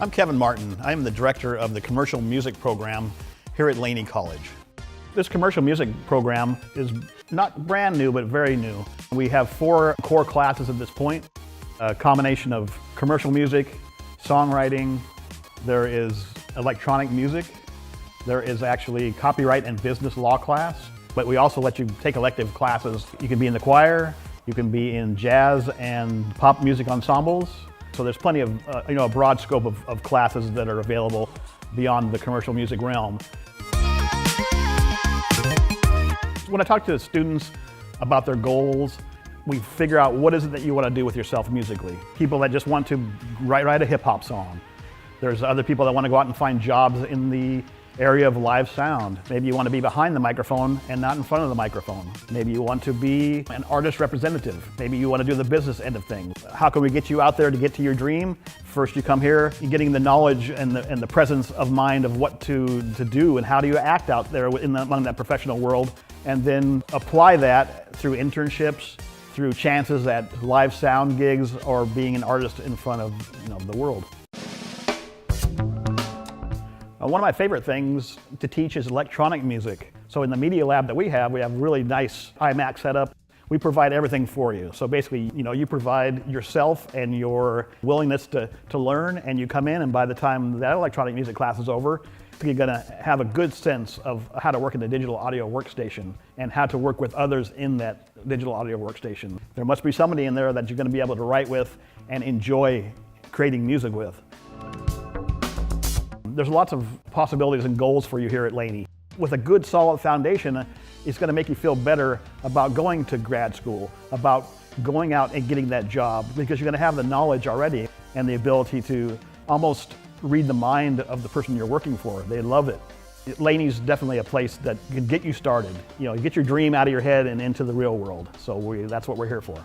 I'm Kevin Martin. I am the director of the commercial music program here at Laney College. This commercial music program is not brand new, but very new. We have 4 core classes at this point, a combination of commercial music, songwriting, there is electronic music, there is actually copyright and business law class, but we also let you take elective classes. You can be in the choir, you can be in jazz and pop music ensembles. So there's plenty of, a broad scope of classes that are available beyond the commercial music realm. When I talk to the students about their goals, we figure out what is it that you want to do with yourself musically. People that just want to write a hip-hop song. There's other people that want to go out and find jobs in the area of live sound. Maybe you want to be behind the microphone and not in front of the microphone. Maybe you want to be an artist representative. Maybe you want to do the business end of things. How can we get you out there to get to your dream? First you come here, you're getting the knowledge and the presence of mind of what to do and how do you act out there among that professional world, and then apply that through internships, through chances at live sound gigs, or being an artist in front of the world. One of my favorite things to teach is electronic music. So in the media lab that we have really nice iMac setup. We provide everything for you. So basically, you provide yourself and your willingness to learn, and you come in, and by the time that electronic music class is over, you're gonna have a good sense of how to work in the digital audio workstation and how to work with others in that digital audio workstation. There must be somebody in there that you're gonna be able to write with and enjoy creating music with. There's lots of possibilities and goals for you here at Laney. With a good solid foundation, it's going to make you feel better about going to grad school, about going out and getting that job, because you're going to have the knowledge already and the ability to almost read the mind of the person you're working for. They love it. Laney's definitely a place that can get you started. Get your dream out of your head and into the real world. So that's what we're here for.